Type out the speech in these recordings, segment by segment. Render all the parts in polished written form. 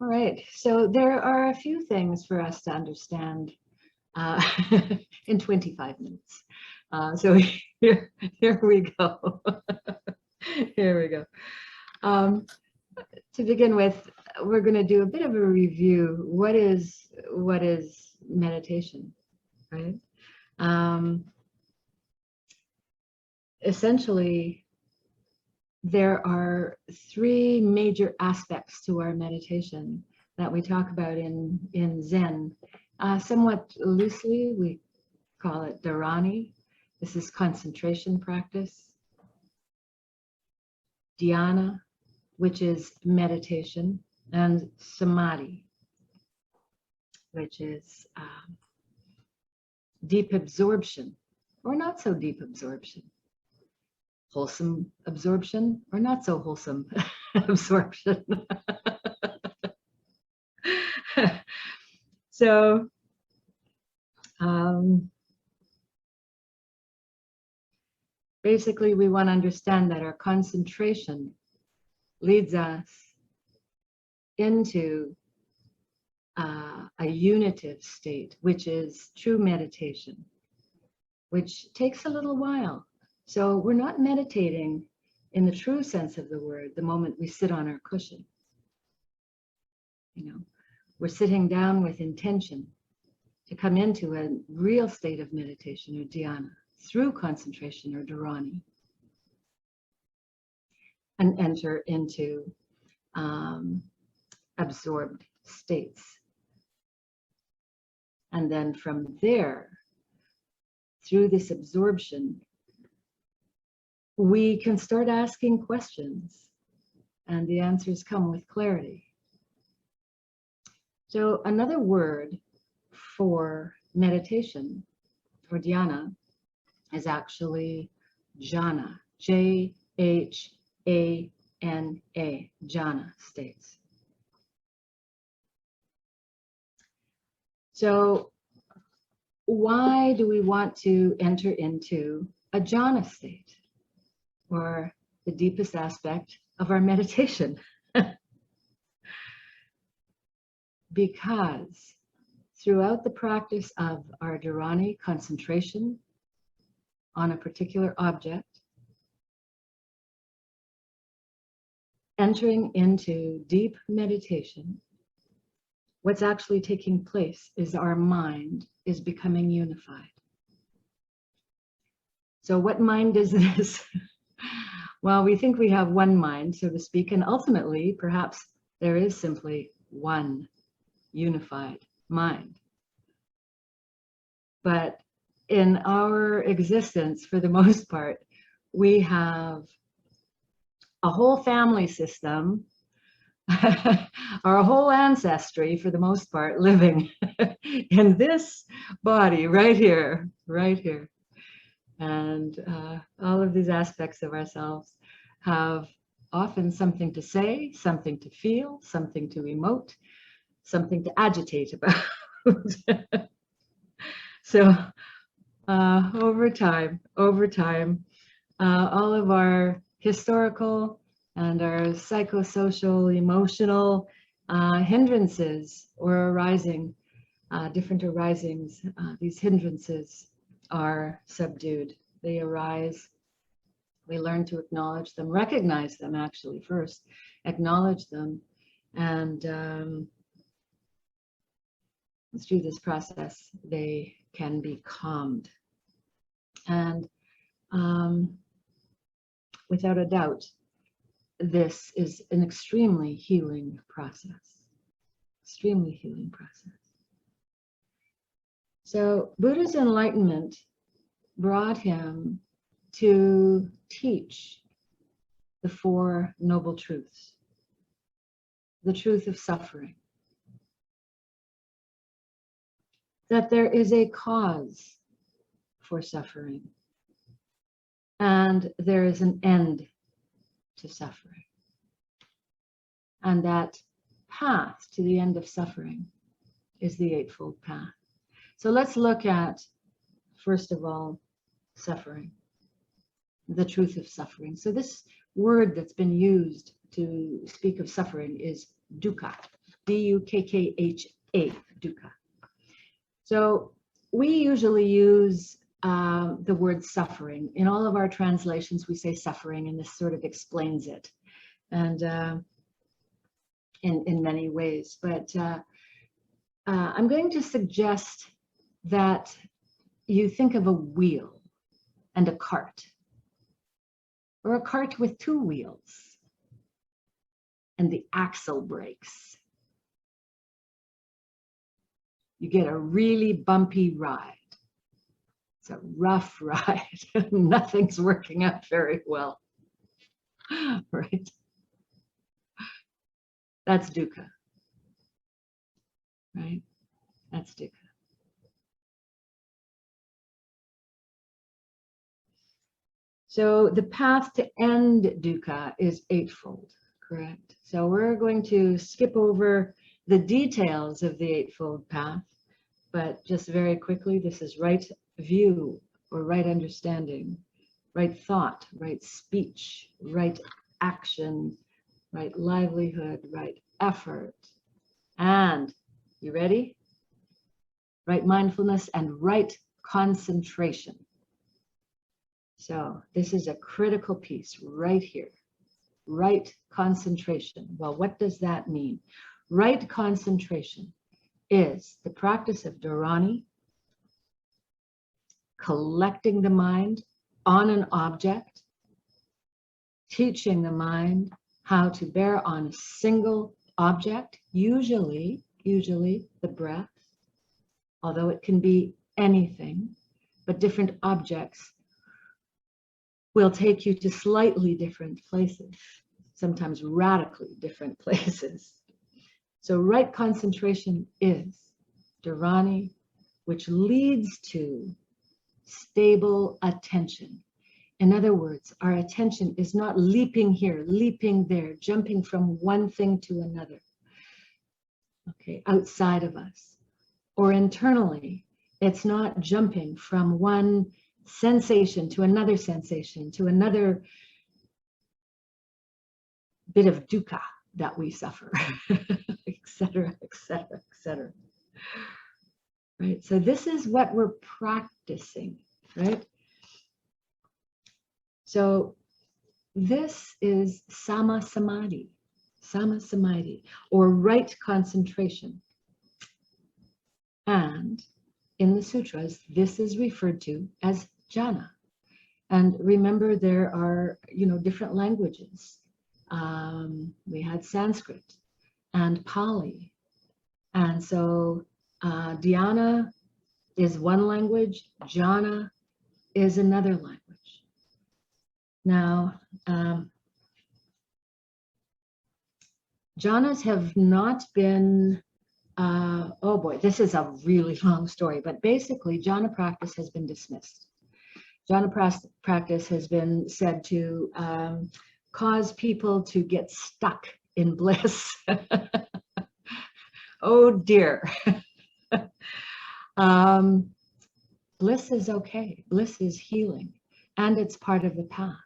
All right, so there are a few things for us to understand in 25 minutes. So here we go. Here we go. To begin with, we're going to do a bit of a review. What is meditation, right? Essentially, there are three major aspects to our meditation that we talk about in Zen. Somewhat loosely, we call it dharani. This is concentration practice. Dhyana, which is meditation, and samadhi, which is deep absorption, or not so deep absorption. Wholesome absorption, or not so wholesome absorption. So, basically, we want to understand that our concentration leads us into a unitive state, which is true meditation, which takes a little while. So we're not meditating in the true sense of the word the moment we sit on our cushion. You know, we're sitting down with intention to come into a real state of meditation or dhyana through concentration or dharani, and enter into absorbed states. And then from there, through this absorption, we can start asking questions, and the answers come with clarity. So another word for meditation or dhyana is actually jhana, Jhana, jhana states. So why do we want to enter into a jhana state, or the deepest aspect of our meditation? Because throughout the practice of our dharani, concentration on a particular object, entering into deep meditation, what's actually taking place is our mind is becoming unified. So what mind is this? Well, we think we have one mind, so to speak, and ultimately, perhaps there is simply one unified mind. But in our existence, for the most part, we have a whole family system, our whole ancestry, for the most part, living in this body right here. And all of these aspects of ourselves have often something to say, something to feel, something to emote, something to agitate about. So over time, all of our historical and our psychosocial, emotional hindrances or arising, different arisings, these hindrances are subdued. They arise. We learn to acknowledge them, recognize them actually first, acknowledge them, and through this process, they can be calmed. And without a doubt, this is an extremely healing process. Extremely healing process. So Buddha's enlightenment brought him to teach the Four Noble Truths, the truth of suffering, that there is a cause for suffering, and there is an end to suffering, and that path to the end of suffering is the Eightfold Path. So let's look at, first of all, suffering, the truth of suffering. So this word that's been used to speak of suffering is dukkha. D-U-K-K-H-A, dukkha. So we usually use the word suffering. In all of our translations, we say suffering, and this sort of explains it, and in many ways. But I'm going to suggest that you think of a wheel and a cart, or a cart with two wheels, and the axle breaks. You get a really bumpy ride. It's a rough ride. Nothing's working out very well, right? That's dukkha, right? That's dukkha. So the path to end dukkha is eightfold, correct? So we're going to skip over the details of the eightfold path, but just very quickly, this is right view or right understanding, right thought, right speech, right action, right livelihood, right effort, and, you ready? Right mindfulness and right concentration. So this is a critical piece right here. Right concentration. Well, what does that mean? Right concentration is the practice of dharani, collecting the mind on an object, teaching the mind how to bear on a single object, usually the breath, although it can be anything, but different objects will take you to slightly different places, sometimes radically different places. So right concentration is dharani, which leads to stable attention. In other words, our attention is not leaping here, leaping there, jumping from one thing to another, okay, outside of us. Or internally, it's not jumping from one sensation to another sensation, to another bit of dukkha that we suffer, etc., etc., etc. Right? So this is what we're practicing, right? So this is sama samadhi, or right concentration. And in the sutras, this is referred to as jhana. And remember, there are, different languages. We had Sanskrit and Pali. And so dhyana is one language, jhana is another language. Now, jhanas have not been, oh boy, this is a really long story, but basically jhana practice has been dismissed. Jhana practice has been said to cause people to get stuck in bliss. Oh dear. Bliss is okay. Bliss is healing, and it's part of the path.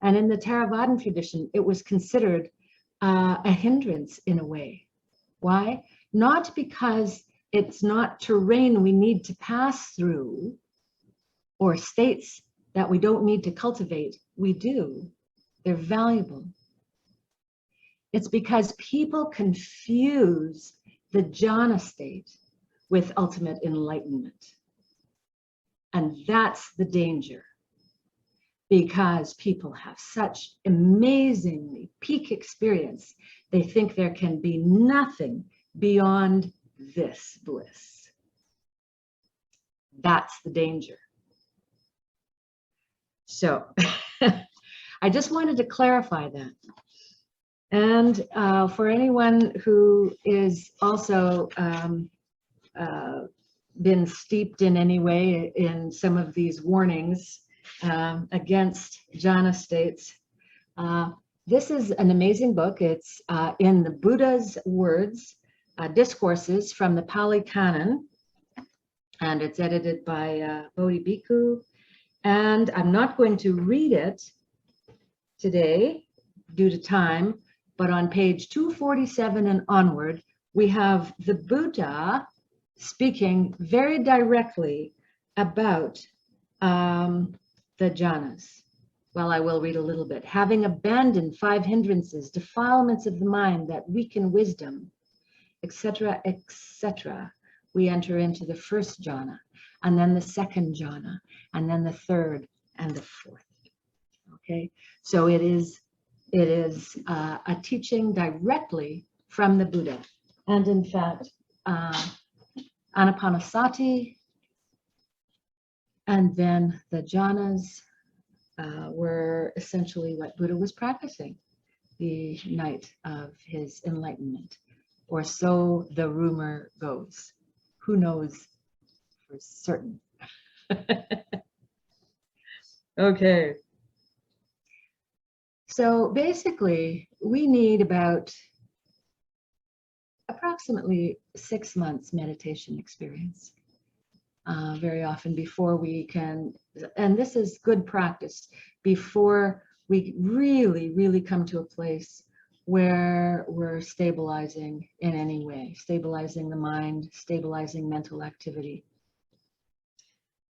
And in the Theravadan tradition, it was considered a hindrance in a way. Why? Not because it's not terrain we need to pass through, or states that we don't need to cultivate. We do. They're valuable. It's because people confuse the jhana state with ultimate enlightenment. And that's the danger, because people have such amazingly peak experience. They think there can be nothing beyond this bliss. That's the danger. So I just wanted to clarify that. And for anyone who is also been steeped in any way in some of these warnings against jhana states, this is an amazing book. It's in the Buddha's words, discourses from the Pali Canon, and it's edited by Bodhi Bhikkhu. And I'm not going to read it today due to time, But on page 247 and onward, we have the Buddha speaking very directly about the jhanas. Well, I will read a little bit. Having abandoned 5 hindrances, defilements of the mind that weaken wisdom, etc., etc., we enter into the first jhana, and then the second jhana, and then the third and the fourth. Okay, so it is a teaching directly from the Buddha, and in fact, Anapanasati, and then the jhanas were essentially what Buddha was practicing the night of his enlightenment, or so the rumor goes. Who knows for certain? Okay. So basically, we need about approximately 6 months meditation experience. Very often before we can, and this is good practice, before we really come to a place where we're stabilizing in any way, stabilizing the mind, stabilizing mental activity.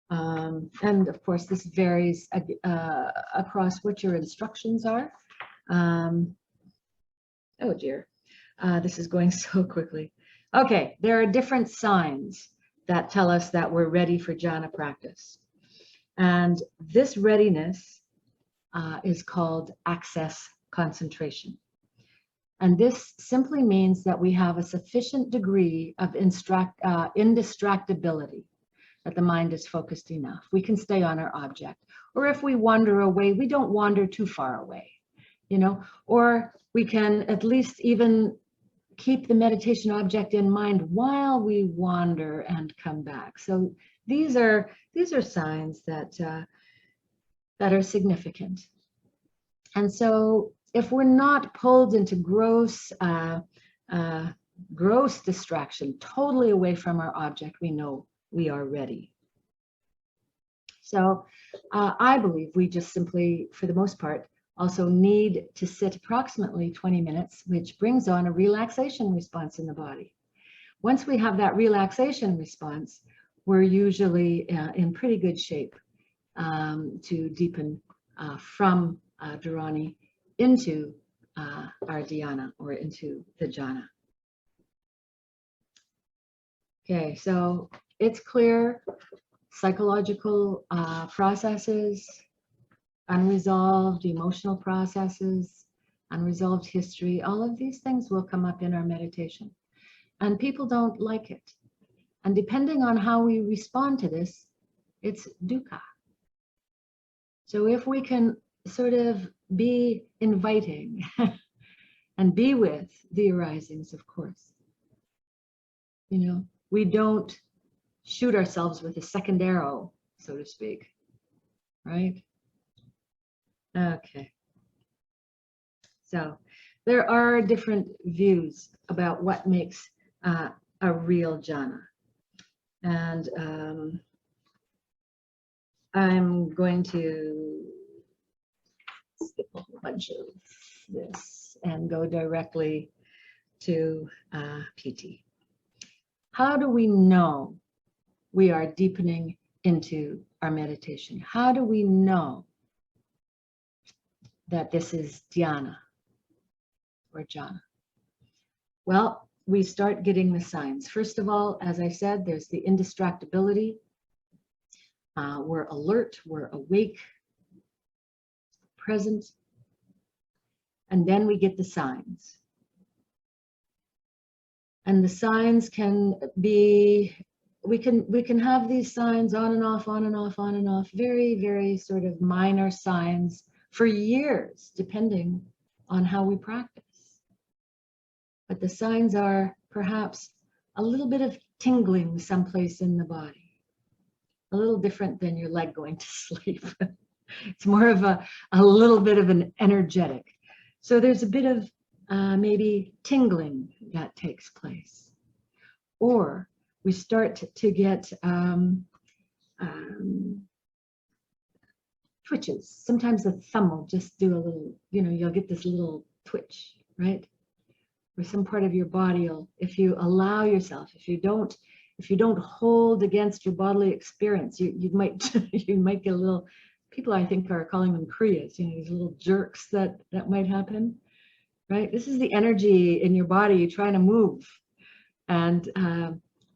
And of course, this varies across what your instructions are. Oh dear, this is going so quickly. Okay, there are different signs that tell us that we're ready for jhana practice. And this readiness is called access concentration. And this simply means that we have a sufficient degree of indistractability, that the mind is focused enough. We can stay on our object. Or if we wander away, we don't wander too far away, you know, or we can at least even keep the meditation object in mind while we wander and come back. So these are signs that that are significant. And so if we're not pulled into gross distraction, totally away from our object, we know we are ready. So I believe we just simply, for the most part, also need to sit approximately 20 minutes, which brings on a relaxation response in the body. Once we have that relaxation response, we're usually in pretty good shape to deepen from Dharani into our dhyana, or into the jhana. Okay, so it's clear psychological processes, unresolved emotional processes, unresolved history, all of these things will come up in our meditation. And people don't like it. And depending on how we respond to this, it's dukkha. So if we can sort of be inviting and be with the arisings, of course, you know, we don't shoot ourselves with a second arrow, so to speak, right? Okay. So there are different views about what makes a real jhana. And I'm going to skip a whole bunch of this and go directly to Piti. How do we know we are deepening into our meditation? How do we know that this is dhyana or jhana? Well, we start getting the signs. First of all, as I said, there's the indistractability. We're alert, we're awake, present, and then we get the signs. And the signs can be, we can have these signs on and off, on and off, on and off, very, very sort of minor signs for years, depending on how we practice. But the signs are perhaps a little bit of tingling someplace in the body, a little different than your leg going to sleep. It's more of a little bit of an energetic. So there's a bit of maybe tingling that takes place. Or we start to get twitches. Sometimes the thumb will just do a little, you know, you'll get this little twitch, right? Or some part of your body will, if you allow yourself, if you don't hold against your bodily experience, you might you might get a little, people I think are calling them kriyas, these little jerks that might happen, right? This is the energy in your body trying to move and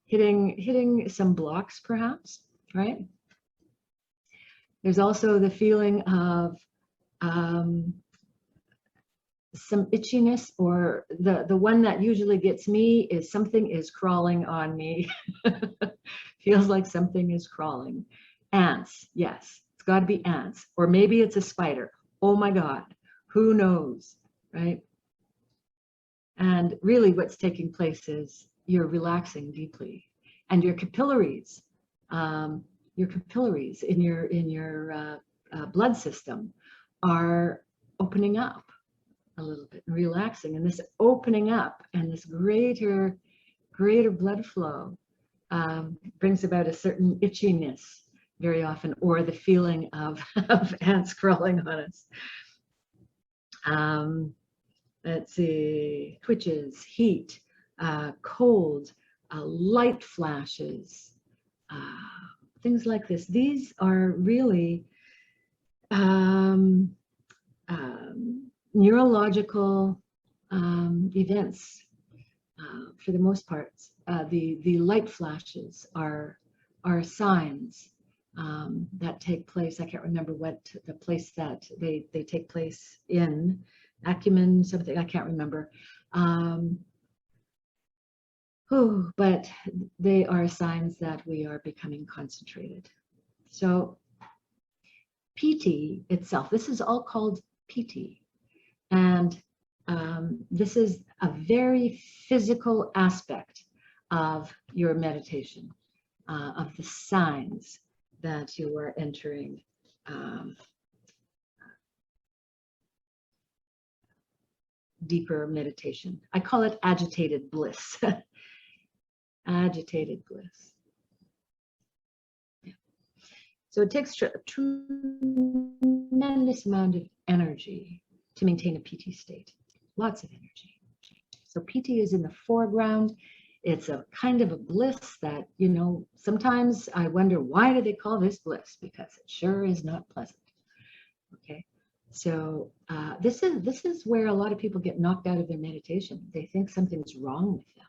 hitting some blocks perhaps, right? There's also the feeling of some itchiness, or the one that usually gets me is something is crawling on me. Feels like something is crawling. Ants, yes, it's got to be ants, or maybe it's a spider. Oh my God, who knows, right? And really what's taking place is you're relaxing deeply, and your capillaries in your blood system are opening up a little bit and relaxing, and this opening up and this greater blood flow brings about a certain itchiness very often, or the feeling of ants crawling on us. Let's see, twitches, heat, cold, light flashes, things like this. These are really neurological events for the most part. The light flashes are signs that take place. I can't remember what the place that they take place in. Acumen something, I can't remember. But they are signs that we are becoming concentrated. So Piti itself, this is all called Piti. And this is a very physical aspect of your meditation, of the signs that you are entering deeper meditation. I call it agitated bliss. Agitated bliss. Yeah. So it takes a tremendous amount of energy to maintain a Piti state. Lots of energy. So Piti is in the foreground. It's a kind of a bliss that, sometimes I wonder, why do they call this bliss? Because it sure is not pleasant. Okay. So this is where a lot of people get knocked out of their meditation. They think something's wrong with them,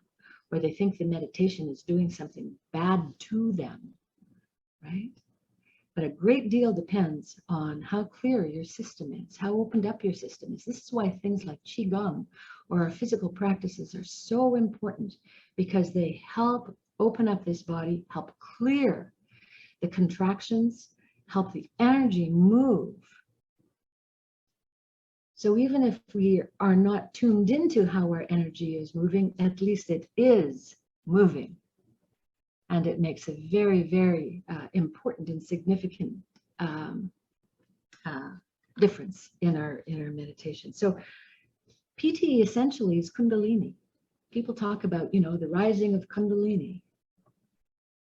or they think the meditation is doing something bad to them, right? But a great deal depends on how clear your system is, how opened up your system is. This is why things like Qigong or our physical practices are so important, because they help open up this body, help clear the contractions, help the energy move. So even if we are not tuned into how our energy is moving, at least it is moving. And it makes a very, very important and significant difference in our meditation. So Piti essentially is Kundalini. People talk about, the rising of Kundalini.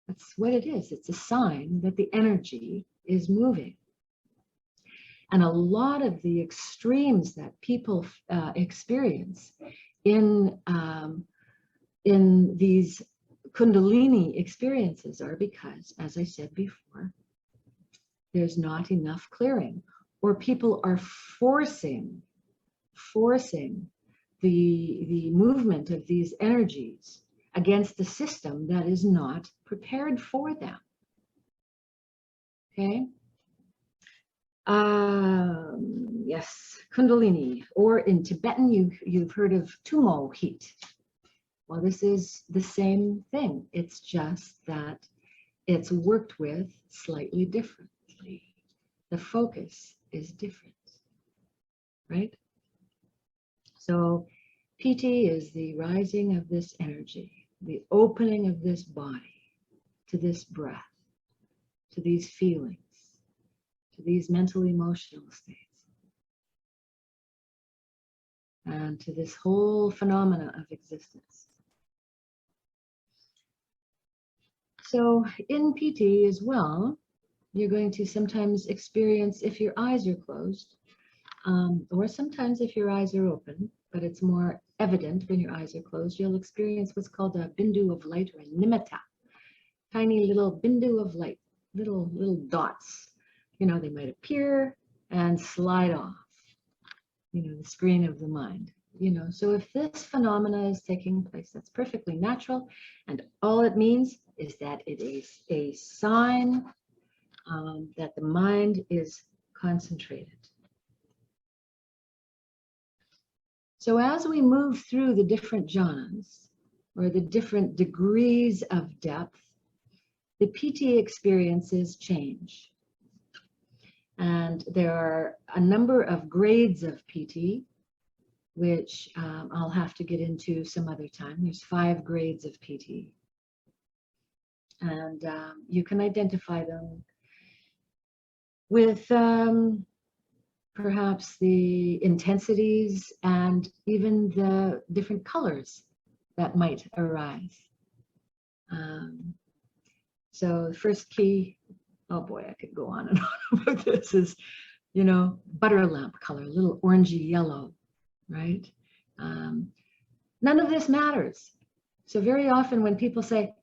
That's what it is. It's a sign that the energy is moving. And a lot of the extremes that people experience in these Kundalini experiences are because, as I said before, there's not enough clearing, or people are forcing the movement of these energies against the system that is not prepared for them. Okay. Yes, Kundalini, or in Tibetan, you've heard of Tumo heat. Well, this is the same thing. It's just that it's worked with slightly differently. The focus is different, right? So Piti is the rising of this energy, the opening of this body to this breath, to these feelings, to these mental emotional states, and to this whole phenomena of existence. So in Piti as well, you're going to sometimes experience, if your eyes are closed, Or sometimes if your eyes are open, but it's more evident when your eyes are closed, you'll experience what's called a Bindu of Light or a nimitta. Tiny little Bindu of Light, little dots. You know, they might appear and slide off, you know, the screen of the mind. You know, so if this phenomena is taking place, that's perfectly natural, and all it means is that it is a sign that the mind is concentrated. So as we move through the different jhanas, or the different degrees of depth, the Piti experiences change. And there are a number of grades of Piti, which I'll have to get into some other time. There's 5 grades of Piti. And you can identify them with perhaps the intensities and even the different colors that might arise. So the first key, oh boy, I could go on and on about this, is, you know, butter lamp color, a little orangey yellow, right? None of this matters. So very often when people say,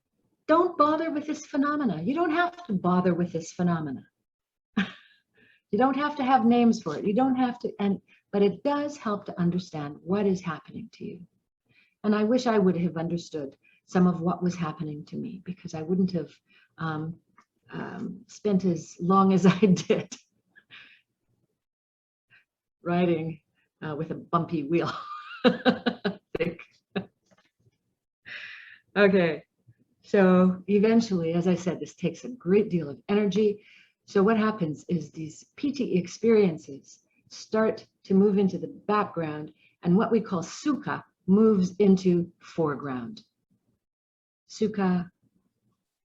don't bother with this phenomena, you don't have to bother with this phenomena. You don't have to have names for it. You don't have to, but it does help to understand what is happening to you. And I wish I would have understood some of what was happening to me, because I wouldn't have spent as long as I did riding with a bumpy wheel. Okay, so eventually, as I said, this takes a great deal of energy. So what happens is these Piti experiences start to move into the background, and what we call Sukkha moves into foreground. Sukkha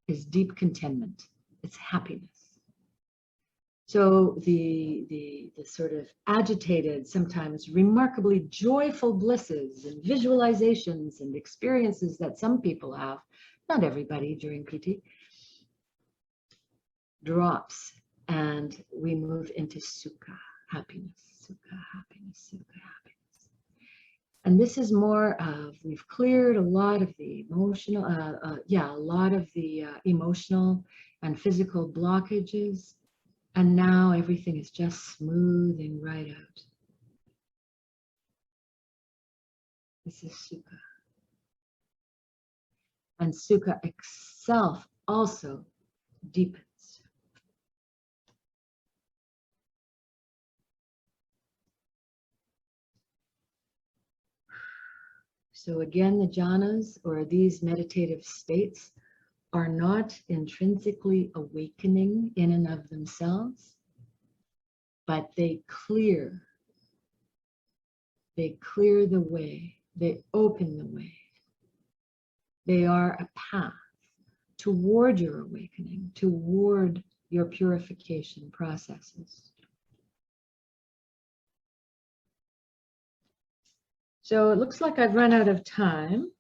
is deep contentment. It's happiness. So the sort of agitated, sometimes remarkably joyful blisses and visualizations and experiences that some people have, not everybody during Piti, drops, and we move into Sukkha, happiness, Sukkha, happiness, Sukkha, happiness. And this is more of, we've cleared a lot of the emotional, a lot of the emotional and physical blockages, and now everything is just smoothing right out. This is Sukkha. And Sukkha itself also deepens. So again, the jhanas, or these meditative states, are not intrinsically awakening in and of themselves, but they clear the way, they open the way. They are a path toward your awakening, toward your purification processes. So it looks like I've run out of time.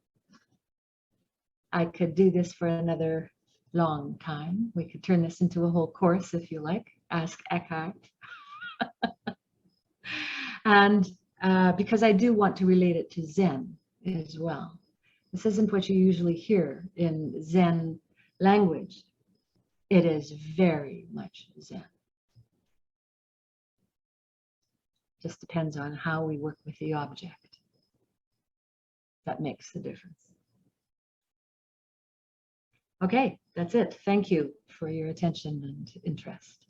I could do this for another long time. We could turn this into a whole course if you like. Ask Eckhart. And because I do want to relate it to Zen as well. This isn't what you usually hear in Zen language. It is very much Zen. Just depends on how we work with the object. That makes the difference. Okay, that's it. Thank you for your attention and interest.